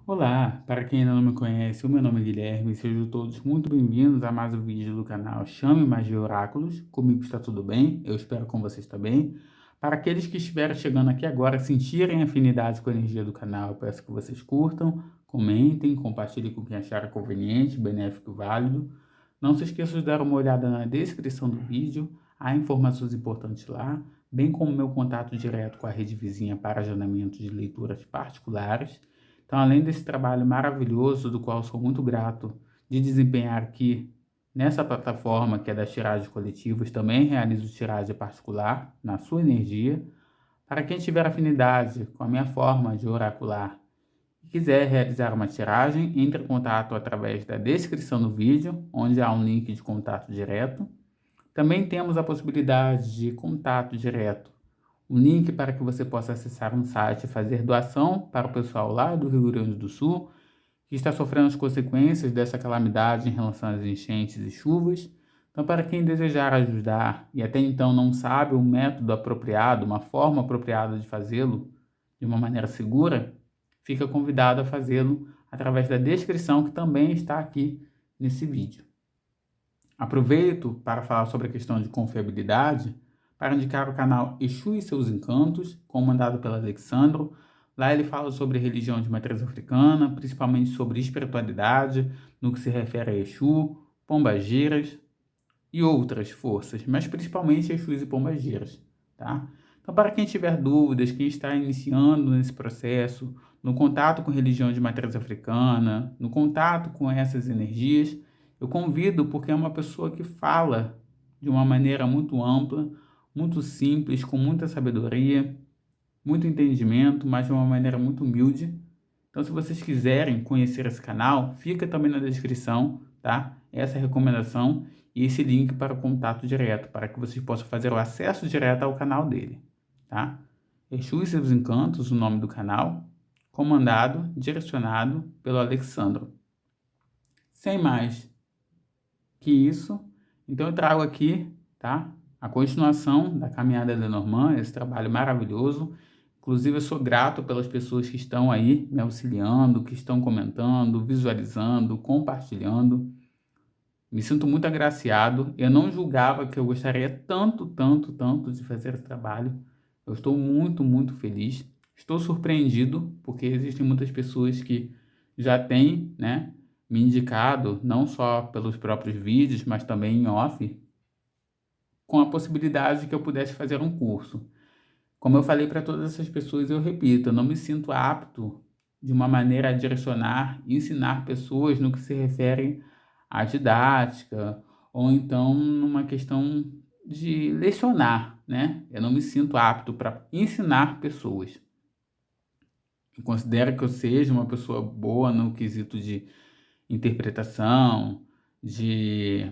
Olá, para quem ainda não me conhece, o meu nome é Guilherme e sejam todos muito bem-vindos a mais um vídeo do canal Chame Magia Oráculos. Comigo está tudo bem, eu espero com vocês também. Para aqueles que estiverem chegando aqui agora, sentirem afinidade com a energia do canal, eu peço que vocês curtam, comentem, compartilhem com quem achar conveniente, benéfico e válido. Não se esqueçam de dar uma olhada na descrição do vídeo, há informações importantes lá, bem como meu contato direto com a rede vizinha para agendamento de leituras particulares. Então, além desse trabalho maravilhoso, do qual sou muito grato de desempenhar aqui nessa plataforma que é das tiragens coletivas, também realizo tiragem particular na sua energia. Para quem tiver afinidade com a minha forma de oracular e quiser realizar uma tiragem, entre em contato através da descrição do vídeo, onde há um link de contato direto. Também temos a possibilidade de contato direto, um link para que você possa acessar um site e fazer doação para o pessoal lá do Rio Grande do Sul, que está sofrendo as consequências dessa calamidade em relação às enchentes e chuvas. Então, para quem desejar ajudar e até então não sabe um método apropriado, uma forma apropriada de fazê-lo de uma maneira segura, fica convidado a fazê-lo através da descrição que também está aqui nesse vídeo. Aproveito para falar sobre a questão de confiabilidade para indicar o canal Exu e seus Encantos, comandado pelo Alexandro. Lá ele fala sobre religião de matriz africana, principalmente sobre espiritualidade, no que se refere a Exu, pombagiras e outras forças, mas principalmente Exus e pombagiras, tá? Então, para quem tiver dúvidas, quem está iniciando nesse processo, no contato com religião de matriz africana, no contato com essas energias, eu convido porque é uma pessoa que fala de uma maneira muito ampla, muito simples, com muita sabedoria, muito entendimento, mas de uma maneira muito humilde. Então, se vocês quiserem conhecer esse canal, fica também na descrição, tá? Essa recomendação e esse link para o contato direto, para que vocês possam fazer o acesso direto ao canal dele, tá? Exu e seus Encantos, o nome do canal, comandado, direcionado pelo Alexandro. Sem mais que isso, então eu trago aqui, tá? A continuação da caminhada da Lenormand, esse trabalho maravilhoso. Inclusive, eu sou grato pelas pessoas que estão aí me auxiliando, que estão comentando, visualizando, compartilhando. Me sinto muito agraciado. Eu não julgava que eu gostaria tanto, tanto, tanto de fazer esse trabalho. Eu estou muito, muito feliz. Estou surpreendido, porque existem muitas pessoas que já têm, né, me indicado, não só pelos próprios vídeos, mas também em off, com a possibilidade de que eu pudesse fazer um curso. Como eu falei para todas essas pessoas, eu repito, eu não me sinto apto de uma maneira a direcionar e ensinar pessoas no que se refere à didática, ou então numa questão de lecionar, né? Eu não me sinto apto para ensinar pessoas. Eu considero que eu seja uma pessoa boa no quesito de interpretação, de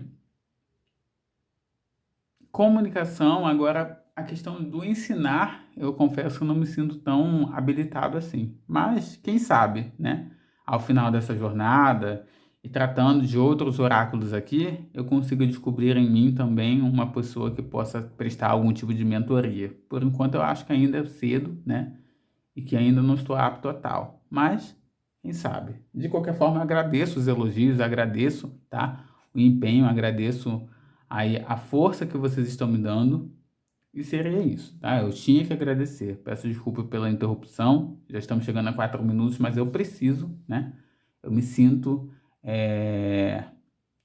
comunicação. Agora, a questão do ensinar, eu confesso que eu não me sinto tão habilitado assim. Mas, quem sabe, né? Ao final dessa jornada e tratando de outros oráculos aqui, eu consigo descobrir em mim também uma pessoa que possa prestar algum tipo de mentoria. Por enquanto, eu acho que ainda é cedo, né? E que ainda não estou apto a tal. Mas, quem sabe? De qualquer forma, eu agradeço os elogios, agradeço, tá? O empenho, agradeço aí a força que vocês estão me dando. E seria isso, tá? Eu tinha que agradecer. Peço desculpa pela interrupção. Já estamos chegando a 4 minutos, mas eu preciso, né? Eu me sinto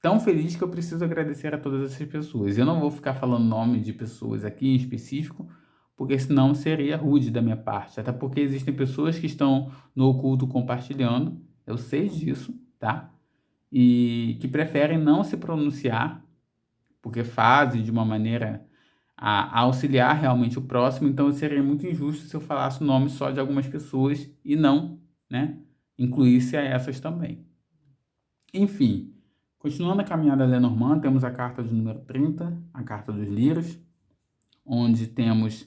tão feliz que eu preciso agradecer a todas essas pessoas. Eu não vou ficar falando nome de pessoas aqui em específico, porque senão seria rude da minha parte. Até porque existem pessoas que estão no oculto compartilhando, eu sei disso, tá? E que preferem não se pronunciar, porque fazem de uma maneira a auxiliar realmente o próximo. Então seria muito injusto se eu falasse o nome só de algumas pessoas e não, né, incluísse a essas também. Enfim, continuando a caminhada Lenormand, temos a carta de número 30, a carta dos Lírios, onde temos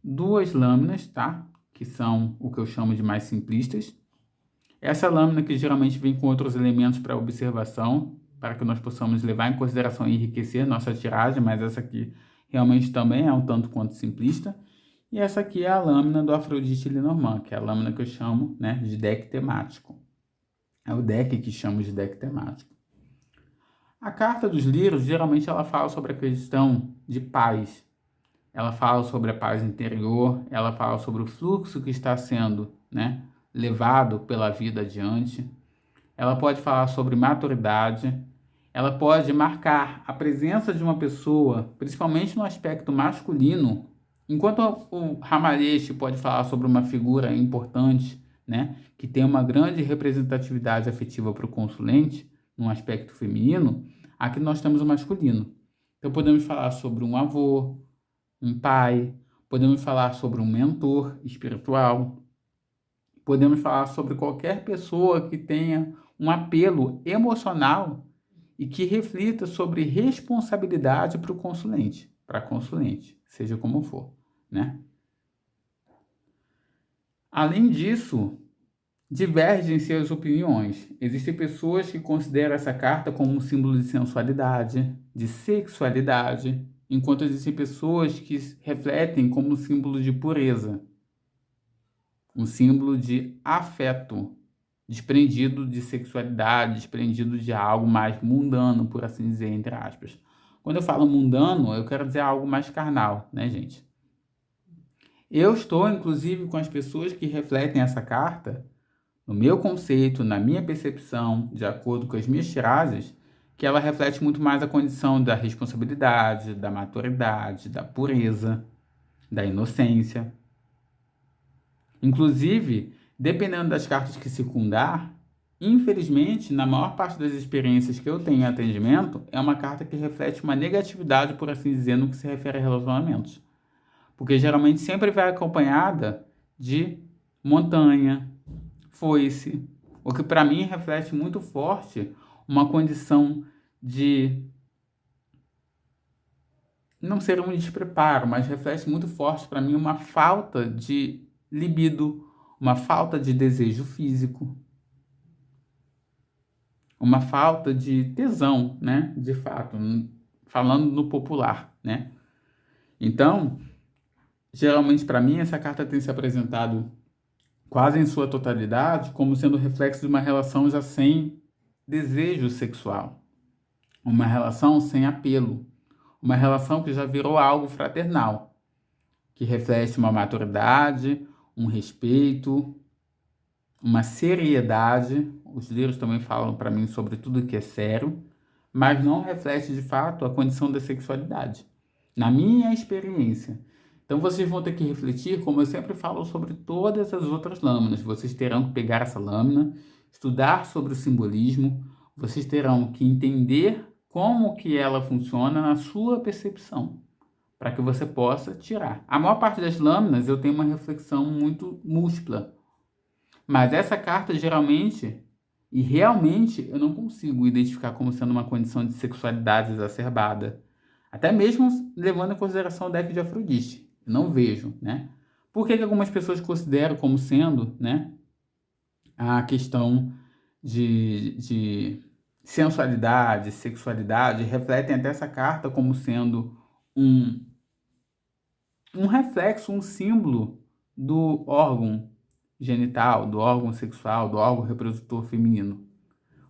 duas lâminas, tá? Que são o que eu chamo de mais simplistas. Essa lâmina que geralmente vem com outros elementos para observação, para que nós possamos levar em consideração e enriquecer nossa tiragem, mas essa aqui realmente também é um tanto quanto simplista. E essa aqui é a lâmina do Afrodite Lenormand, que é a lâmina que eu chamo, né, de deck temático. É o deck que chamamos de deck temático. A carta dos Lírios, geralmente ela fala sobre a questão de paz. Ela fala sobre a paz interior, ela fala sobre o fluxo que está sendo, né, levado pela vida adiante. Ela pode falar sobre maturidade, ela pode marcar a presença de uma pessoa, principalmente no aspecto masculino, enquanto o Ramalhete pode falar sobre uma figura importante, né, que tem uma grande representatividade afetiva para o consulente, no aspecto feminino, aqui nós temos o masculino. Então podemos falar sobre um avô, um pai, podemos falar sobre um mentor espiritual, podemos falar sobre qualquer pessoa que tenha um apelo emocional e que reflita sobre responsabilidade para a consulente, seja como for, né? Além disso, divergem suas opiniões. Existem pessoas que consideram essa carta como um símbolo de sensualidade, de sexualidade, enquanto existem pessoas que refletem como um símbolo de pureza, um símbolo de afeto, desprendido de sexualidade, desprendido de algo mais mundano, por assim dizer, entre aspas. Quando eu falo mundano, eu quero dizer algo mais carnal, né, gente? Eu estou, inclusive, com as pessoas que refletem essa carta, no meu conceito, na minha percepção, de acordo com as minhas tiragens, que ela reflete muito mais a condição da responsabilidade, da maturidade, da pureza, da inocência. Inclusive, dependendo das cartas que circundar, infelizmente, na maior parte das experiências que eu tenho em atendimento, é uma carta que reflete uma negatividade, por assim dizer, no que se refere a relacionamentos. Porque geralmente sempre vai acompanhada de montanha, foice, o que para mim reflete muito forte uma condição de não ser um despreparo, mas reflete muito forte para mim uma falta de libido, uma falta de desejo físico, uma falta de tesão, né? De fato, falando no popular, né? Então, geralmente para mim essa carta tem se apresentado quase em sua totalidade como sendo reflexo de uma relação já sem desejo sexual, uma relação sem apelo, uma relação que já virou algo fraternal, que reflete uma maturidade, um respeito, uma seriedade. Os livros também falam para mim sobre tudo que é sério, mas não reflete de fato a condição da sexualidade, na minha experiência. Então vocês vão ter que refletir, como eu sempre falo, sobre todas as outras lâminas. Vocês terão que pegar essa lâmina, estudar sobre o simbolismo, vocês terão que entender como que ela funciona na sua percepção, para que você possa tirar. A maior parte das lâminas eu tenho uma reflexão muito múltipla, mas essa carta geralmente e realmente eu não consigo identificar como sendo uma condição de sexualidade exacerbada, até mesmo levando em consideração o deck de Afrodite. Eu não vejo, né? Por que algumas pessoas consideram como sendo, né, a questão de sensualidade, sexualidade, refletem até essa carta como sendo um reflexo, um símbolo do órgão genital, do órgão sexual, do órgão reprodutor feminino,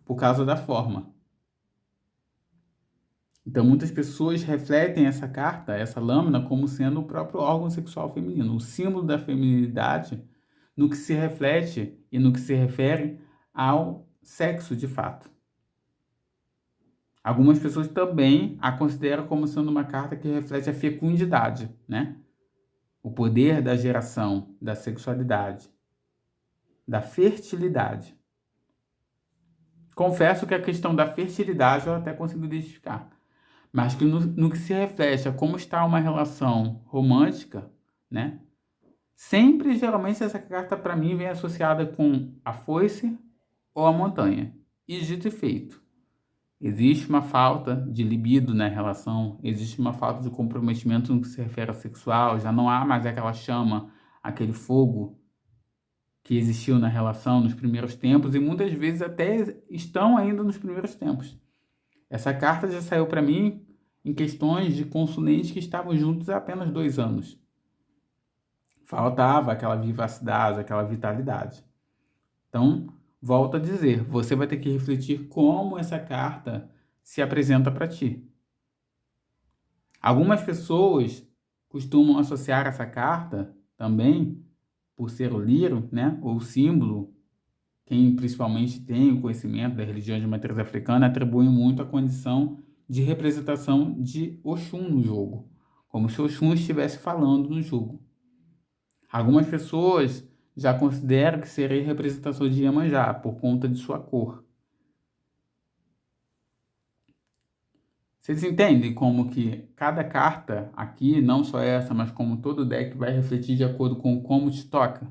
por causa da forma. Então, muitas pessoas refletem essa carta, essa lâmina, como sendo o próprio órgão sexual feminino, o símbolo da feminilidade, no que se reflete e no que se refere ao sexo de fato. Algumas pessoas também a consideram como sendo uma carta que reflete a fecundidade, né? O poder da geração, da sexualidade, da fertilidade. Confesso que a questão da fertilidade eu até consigo identificar, mas que no que se reflete a como está uma relação romântica, né? Sempre, geralmente, essa carta para mim vem associada com a foice ou a montanha. E dito e feito. Existe uma falta de libido na relação, existe uma falta de comprometimento no que se refere ao sexual, já não há mais aquela chama, aquele fogo que existiu na relação nos primeiros tempos e muitas vezes até estão ainda nos primeiros tempos. Essa carta já saiu para mim em questões de consulentes que estavam juntos há apenas 2 anos. Faltava aquela vivacidade, aquela vitalidade. Então, Volto a dizer, você vai ter que refletir como essa carta se apresenta para ti. Algumas pessoas costumam associar essa carta também, por ser o lírio, né, ou o símbolo, quem principalmente tem o conhecimento da religião de matriz africana atribui muito a condição de representação de Oxum no jogo, como se Oxum estivesse falando no jogo. Algumas pessoas já consideram que seria representação de Iemanjá, por conta de sua cor. Vocês entendem como que cada carta aqui, não só essa, mas como todo deck, vai refletir de acordo com como te toca?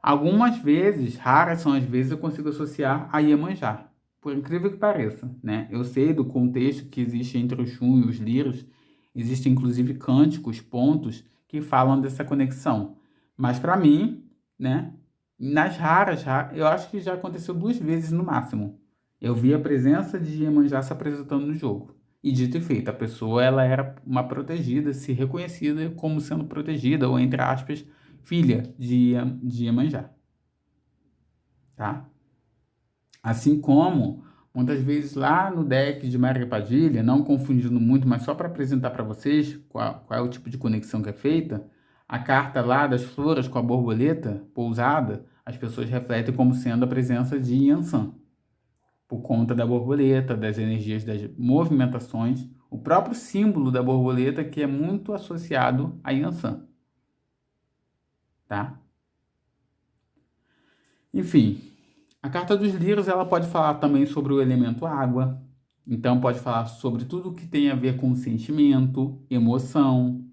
Algumas vezes, raras são as vezes, eu consigo associar a Iemanjá, por incrível que pareça, né? Eu sei do contexto que existe entre o Xum e os Liros, existem inclusive cânticos, pontos, que falam dessa conexão. Mas para mim, né, nas raras, eu acho que já aconteceu 2 vezes no máximo. Eu vi a presença de Iemanjá se apresentando no jogo. E dito e feito, a pessoa ela era uma protegida, se reconhecida como sendo protegida, ou entre aspas, filha de Iemanjá, tá? Assim como, muitas vezes lá no deck de Maria Padilha, não confundindo muito, mas só para apresentar para vocês qual é o tipo de conexão que é feita, a carta lá das flores com a borboleta pousada, as pessoas refletem como sendo a presença de Yansan, por conta da borboleta, das energias das movimentações, o próprio símbolo da borboleta que é muito associado a Yansan, tá? Enfim, a carta dos lírios ela pode falar também sobre o elemento água, então pode falar sobre tudo que tem a ver com sentimento, emoção.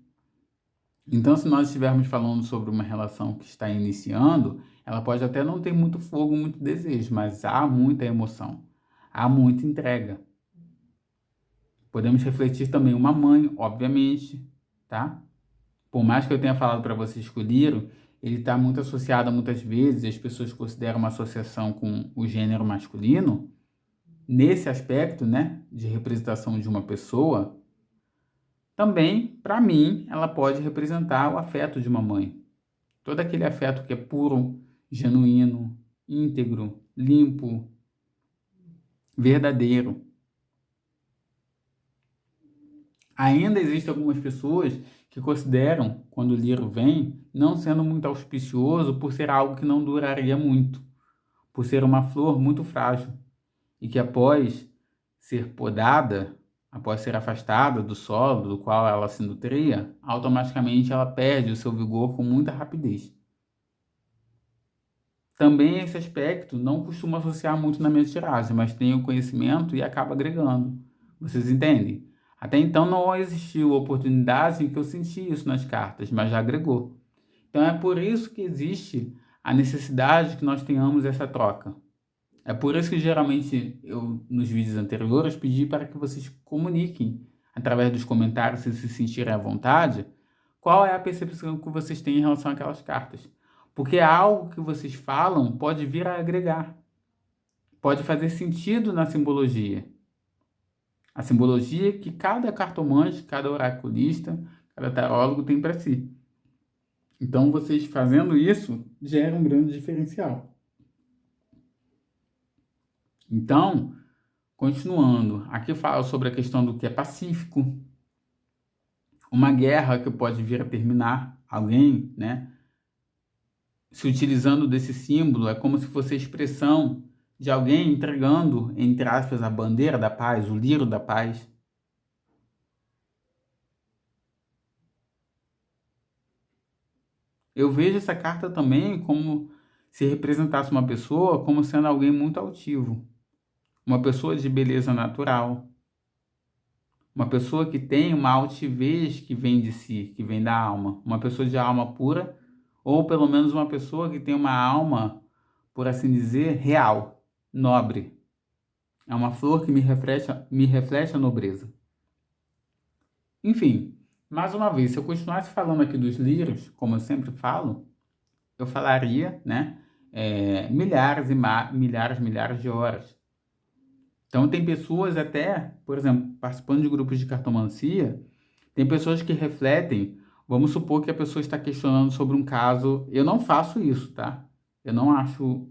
Então, se nós estivermos falando sobre uma relação que está iniciando, ela pode até não ter muito fogo, muito desejo, mas há muita emoção, há muita entrega. Podemos refletir também uma mãe, obviamente, tá? Por mais que eu tenha falado para vocês que o Liro, ele está muito associado muitas vezes, as pessoas consideram uma associação com o gênero masculino, nesse aspecto, né, de representação de uma pessoa, também, para mim, ela pode representar o afeto de uma mãe. Todo aquele afeto que é puro, genuíno, íntegro, limpo, verdadeiro. Ainda existem algumas pessoas que consideram, quando o Liro vem, não sendo muito auspicioso por ser algo que não duraria muito, por ser uma flor muito frágil e que após ser podada, após ser afastada do solo do qual ela se nutria, automaticamente ela perde o seu vigor com muita rapidez. Também esse aspecto não costumo associar muito na minha tiragem, mas tenho conhecimento e acaba agregando. Vocês entendem? Até então não existiu oportunidade em que eu senti isso nas cartas, mas já agregou. Então é por isso que existe a necessidade que nós tenhamos essa troca. É por isso que geralmente eu, nos vídeos anteriores, pedi para que vocês comuniquem, através dos comentários, se sentirem à vontade, qual é a percepção que vocês têm em relação àquelas cartas. Porque algo que vocês falam pode vir a agregar, pode fazer sentido na simbologia. A simbologia que cada cartomante, cada oraculista, cada tarólogo tem para si. Então, vocês fazendo isso gera um grande diferencial. Então, continuando, aqui fala sobre a questão do que é pacífico, uma guerra que pode vir a terminar, alguém, né, se utilizando desse símbolo, é como se fosse a expressão de alguém entregando, entre aspas, a bandeira da paz, o lírio da paz. Eu vejo essa carta também como se representasse uma pessoa como sendo alguém muito altivo, uma pessoa de beleza natural, uma pessoa que tem uma altivez que vem de si, que vem da alma, uma pessoa de alma pura, ou pelo menos uma pessoa que tem uma alma, por assim dizer, real, nobre. É uma flor que me reflete a nobreza. Enfim, mais uma vez, se eu continuasse falando aqui dos lírios, como eu sempre falo, eu falaria, né, milhares e milhares de horas. Então, tem pessoas até, por exemplo, participando de grupos de cartomancia, tem pessoas que refletem, vamos supor que a pessoa está questionando sobre um caso, eu não faço isso, tá? Eu não acho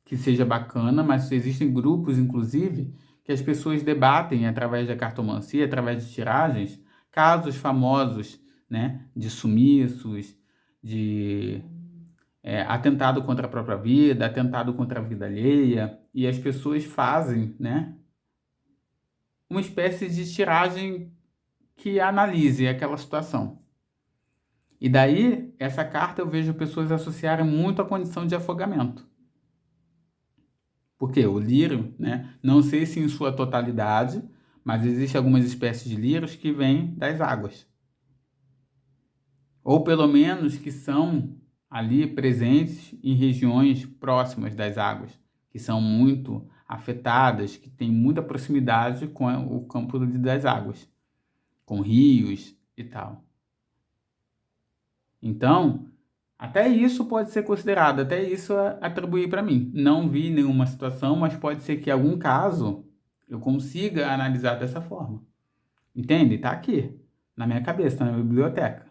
que seja bacana, mas existem grupos, inclusive, que as pessoas debatem através da cartomancia, através de tiragens, casos famosos, né, de sumiços, de atentado contra a própria vida, atentado contra a vida alheia, e as pessoas fazem, né, uma espécie de tiragem que analise aquela situação. E daí, essa carta eu vejo pessoas associarem muito à condição de afogamento. Porque o lírio, né, não sei se em sua totalidade, mas existem algumas espécies de lírios que vêm das águas. Ou pelo menos que são ali presentes em regiões próximas das águas, que são muito afetadas, que têm muita proximidade com o campo das águas, com rios e tal. Então, até isso pode ser considerado, até isso atribuir para mim. Não vi nenhuma situação, mas pode ser que em algum caso eu consiga analisar dessa forma. Entende? Está aqui, na minha cabeça, na minha biblioteca.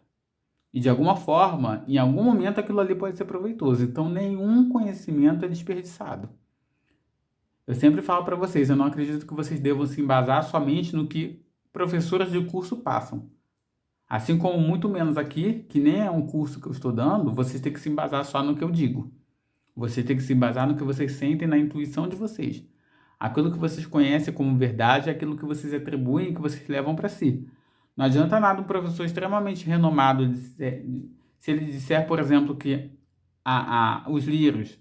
E de alguma forma, em algum momento aquilo ali pode ser proveitoso. Então, nenhum conhecimento é desperdiçado. Eu sempre falo para vocês, eu não acredito que vocês devam se embasar somente no que professores de curso passam. Assim como muito menos aqui, que nem é um curso que eu estou dando, vocês têm que se embasar só no que eu digo. Vocês têm que se embasar no que vocês sentem, na intuição de vocês. Aquilo que vocês conhecem como verdade é aquilo que vocês atribuem e que vocês levam para si. Não adianta nada um professor extremamente renomado se ele disser, por exemplo, que os lírios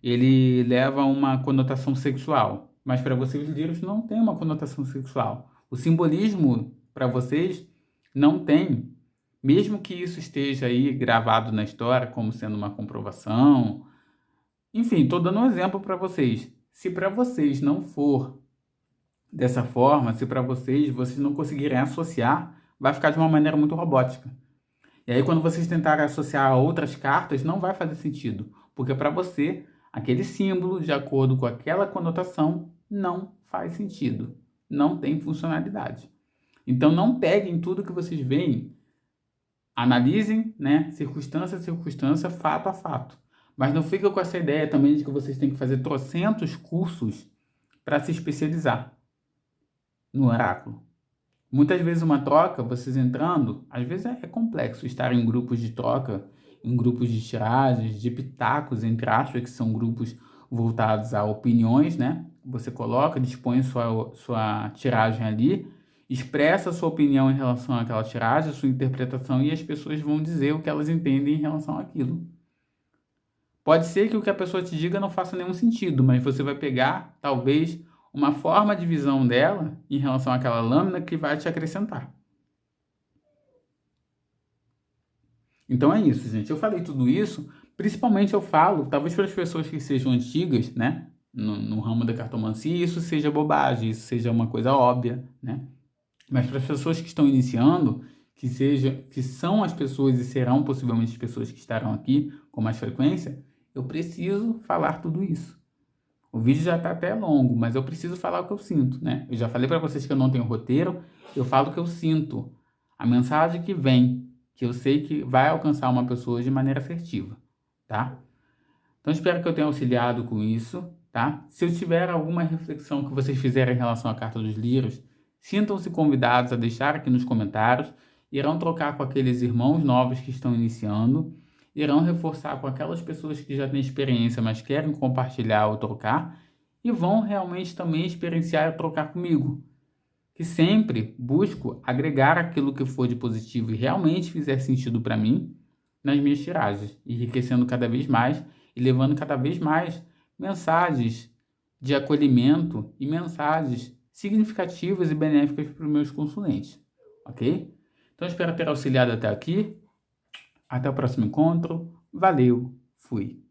ele leva uma conotação sexual, mas para vocês os lírios não tem uma conotação sexual. O simbolismo para vocês não tem, mesmo que isso esteja aí gravado na história como sendo uma comprovação. Enfim, estou dando um exemplo para vocês. Se para vocês não for dessa forma, se para vocês não conseguirem associar, vai ficar de uma maneira muito robótica. E aí quando vocês tentarem associar a outras cartas, não vai fazer sentido, porque para você, aquele símbolo, de acordo com aquela conotação, não faz sentido, não tem funcionalidade. Então não peguem tudo que vocês veem, analisem, né, circunstância a circunstância, fato a fato. Mas não fica com essa ideia também de que vocês têm que fazer trocentos cursos para se especializar no oráculo. Muitas vezes uma troca, vocês entrando, às vezes é complexo estar em grupos de troca, em grupos de tiragens, de pitacos, entre aspas, que são grupos voltados a opiniões, né? Você coloca, dispõe sua tiragem ali, expressa a sua opinião em relação àquela tiragem, a sua interpretação, e as pessoas vão dizer o que elas entendem em relação àquilo. Pode ser que o que a pessoa te diga não faça nenhum sentido, mas você vai pegar, talvez, uma forma de visão dela em relação àquela lâmina que vai te acrescentar. Então é isso, gente. Eu falei tudo isso, principalmente eu falo, talvez para as pessoas que sejam antigas, né, no ramo da cartomancia, isso seja bobagem, isso seja uma coisa óbvia, né? Mas para as pessoas que estão iniciando, que são as pessoas e serão possivelmente as pessoas que estarão aqui com mais frequência, eu preciso falar tudo isso. O vídeo já está até longo, mas eu preciso falar o que eu sinto, né? Eu já falei para vocês que eu não tenho roteiro, eu falo o que eu sinto. A mensagem que vem, que eu sei que vai alcançar uma pessoa de maneira assertiva, tá? Então espero que eu tenha auxiliado com isso, tá? Se eu tiver alguma reflexão que vocês fizerem em relação à Carta dos Lírios, sintam-se convidados a deixar aqui nos comentários, irão trocar com aqueles irmãos novos que estão iniciando, irão reforçar com aquelas pessoas que já têm experiência, mas querem compartilhar ou trocar, e vão realmente também experienciar e trocar comigo. Que sempre busco agregar aquilo que for de positivo e realmente fizer sentido para mim nas minhas tiragens, enriquecendo cada vez mais e levando cada vez mais mensagens de acolhimento e mensagens significativas e benéficas para os meus consulentes, ok? Então espero ter auxiliado até aqui. Até o próximo encontro. Valeu, fui.